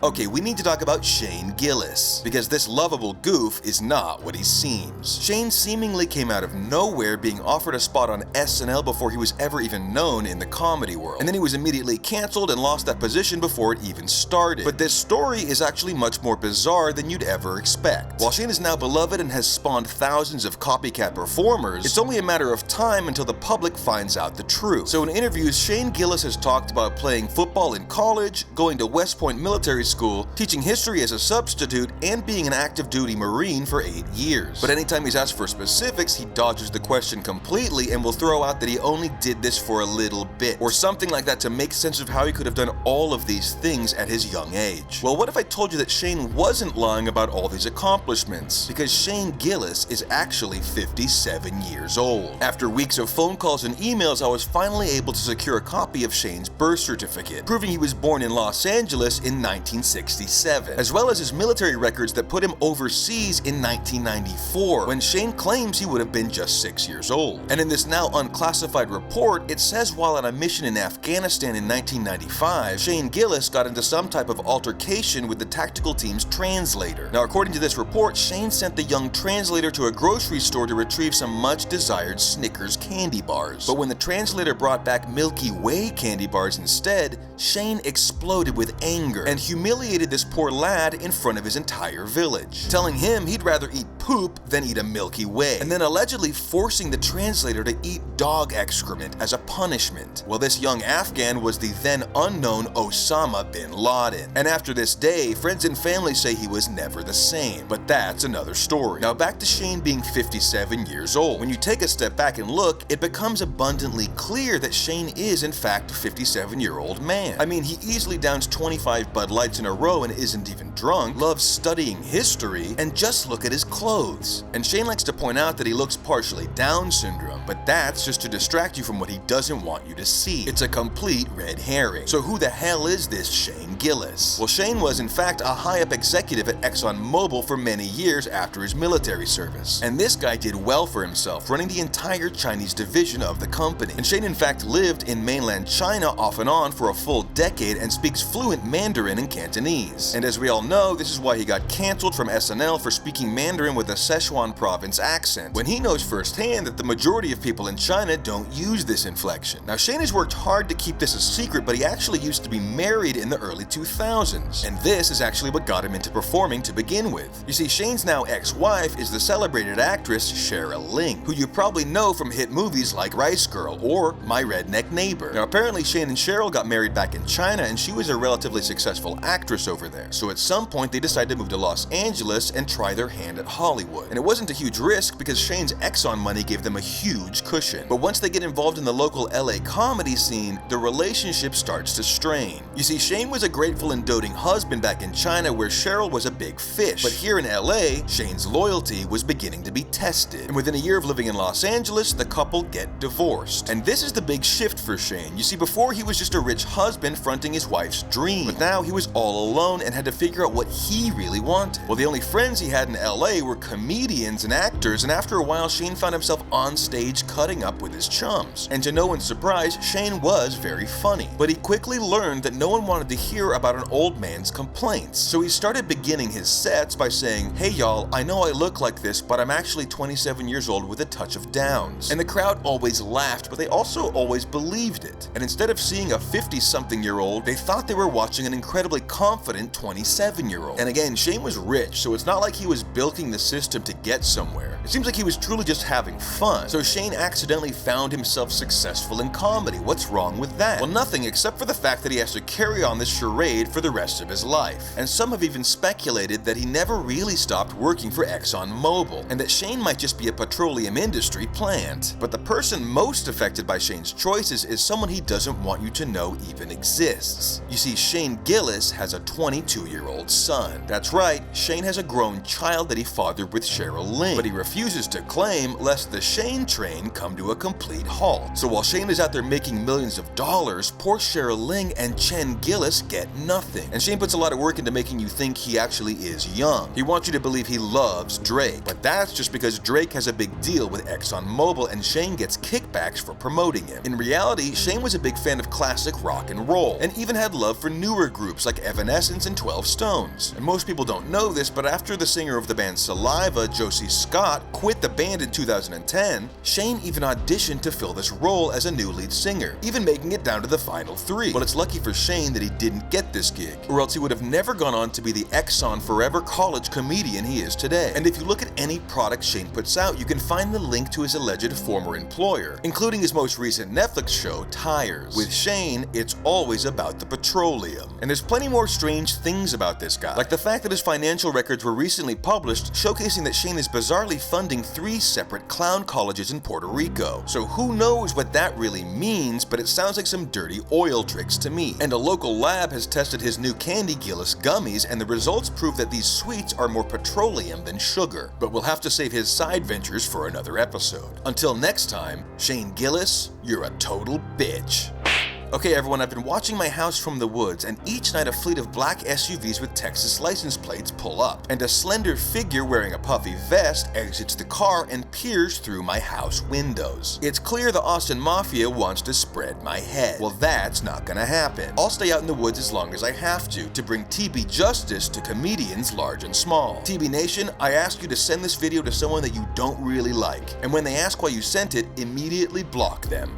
Okay, we need to talk about Shane Gillis, because this lovable goof is not what he seems. Shane seemingly came out of nowhere being offered a spot on SNL before he was ever even known in the comedy world, and then he was immediately cancelled and lost that position before it even started. But this story is actually much more bizarre than you'd ever expect. While Shane is now beloved and has spawned thousands of copycat performers, it's only a matter of time until the public finds out the truth. So in interviews, Shane Gillis has talked about playing football in college, going to West Point Military School, teaching history as a substitute, and being an active duty Marine for 8 years. But anytime he's asked for specifics, he dodges the question completely and will throw out that he only did this for a little bit, or something like that to make sense of how he could have done all of these things at his young age. Well, what if I told you that Shane wasn't lying about all these accomplishments? Because Shane Gillis is actually 57 years old. After weeks of phone calls and emails, I was finally able to secure a copy of Shane's birth certificate, proving he was born in Los Angeles in 1967, as well as his military records that put him overseas in 1994, when Shane claims he would have been just 6 years old. And in this now unclassified report, it says while on a mission in Afghanistan in 1995, Shane Gillis got into some type of altercation with the tactical team's translator. Now, according to this report, Shane sent the young translator to a grocery store to retrieve some much-desired Snickers candy bars. But when the translator brought back Milky Way candy bars instead, Shane exploded with anger and humiliated this poor lad in front of his entire village, telling him he'd rather eat poop than eat a Milky Way, and then allegedly forcing the translator to eat dog excrement as a punishment. Well, this young Afghan was the then unknown Osama bin Laden, and after this day, friends and family say he was never the same, but that's another story. Now back to Shane being 57 years old. When you take a step back and look, it becomes abundantly clear that Shane is in fact a 57-year-old man. I mean, he easily downs 25 Bud Lights in a row and isn't even drunk, loves studying history, and just look at his clothes. And Shane likes to point out that he looks partially Down syndrome, but that's just to distract you from what he doesn't want you to see. It's a complete red herring. So who the hell is this Shane Gillis? Well, Shane was in fact a high-up executive at Exxon for many years after his military service. And this guy did well for himself, running the entire Chinese division of the company. And Shane in fact lived in mainland China off and on for a full decade and speaks fluent Mandarin and Cantonese. And as we all know, this is why he got cancelled from SNL for speaking Mandarin with a Sichuan province accent, when he knows firsthand that the majority of people in China don't use this inflection. Now, Shane has worked hard to keep this a secret, but he actually used to be married in the early 2000s. And this is actually what got him into performing to begin with. You see, Shane's now ex-wife is the celebrated actress Cheryl Ling, who you probably know from hit movies like Rice Girl or My Redneck Neighbor. Now, apparently Shane and Cheryl got married back in China, and she was a relatively successful actress over there. So at some point, they decided to move to Los Angeles and try their hand at Hollywood. And it wasn't a huge risk because Shane's Exxon money gave them a huge cushion. But once they get involved in the local LA comedy scene, the relationship starts to strain. You see, Shane was a grateful and doting husband back in China where Cheryl was a big fish. But here in LA, Shane's loyalty was beginning to be tested. And within a year of living in Los Angeles, the couple get divorced. And this is the big shift for Shane. You see, before he was just a rich husband fronting his wife's dream. But now he was all alone and had to figure out what he really wanted. Well, the only friends he had in LA were comedians and actors, and after a while, Shane found himself on stage cutting up with his chums. And to no one's surprise, Shane was very funny. But he quickly learned that no one wanted to hear about an old man's complaints. So he started beginning his sets by saying, "Hey y'all, I know I look like this, but I'm actually 27 years old with a touch of Downs." And the crowd always laughed, but they also always believed it. And instead of seeing a 50-something-year-old, they thought they were watching an incredibly confident 27-year-old. And again, Shane was rich, so it's not like he was bilking the system to get somewhere. It seems like he was truly just having fun. So Shane accidentally found himself successful in comedy. What's wrong with that? Well, nothing except for the fact that he has to carry on this charade for the rest of his life. And some have even speculated that he never really stopped working for Exxon and that Shane might just be a petroleum industry plant. But the person most affected by Shane's choices is someone he doesn't want you to know even exists. You see, Shane Gillis has a 22-year-old son. That's right, Shane has a grown child that he fathered mother with Cheryl Ling, but he refuses to claim lest the Shane train come to a complete halt. So while Shane is out there making millions of dollars, poor Cheryl Ling and Shane Gillis get nothing. And Shane puts a lot of work into making you think he actually is young. He wants you to believe he loves Drake, but that's just because Drake has a big deal with Exxon Mobil and Shane gets kickbacks for promoting him. In reality, Shane was a big fan of classic rock and roll, and even had love for newer groups like Evanescence and 12 Stones. And most people don't know this, but after the singer of the band Saliva, Josie Scott, quit the band in 2010, Shane even auditioned to fill this role as a new lead singer, even making it down to the final 3. But it's lucky for Shane that he didn't get this gig, or else he would have never gone on to be the Exxon forever college comedian he is today. And if you look at any product Shane puts out, you can find the link to his alleged former employer, including his most recent Netflix show, Tires. With Shane, it's always about the petroleum. And there's plenty more strange things about this guy, like the fact that his financial records were recently published showcasing that Shane is bizarrely funding 3 separate clown colleges in Puerto Rico. So who knows what that really means, but it sounds like some dirty oil tricks to me. And a local lab has tested his new Candy Gillis gummies, and the results prove that these sweets are more petroleum than sugar. But we'll have to save his side ventures for another episode. Until next time, Shane Gillis, you're a total bitch. Okay everyone, I've been watching my house from the woods, and each night a fleet of black SUVs with Texas license plates pull up, and a slender figure wearing a puffy vest exits the car and peers through my house windows. It's clear the Austin Mafia wants to spread my head. Well, that's not gonna happen. I'll stay out in the woods as long as I have to bring TB justice to comedians large and small. TB Nation, I ask you to send this video to someone that you don't really like, and when they ask why you sent it, immediately block them.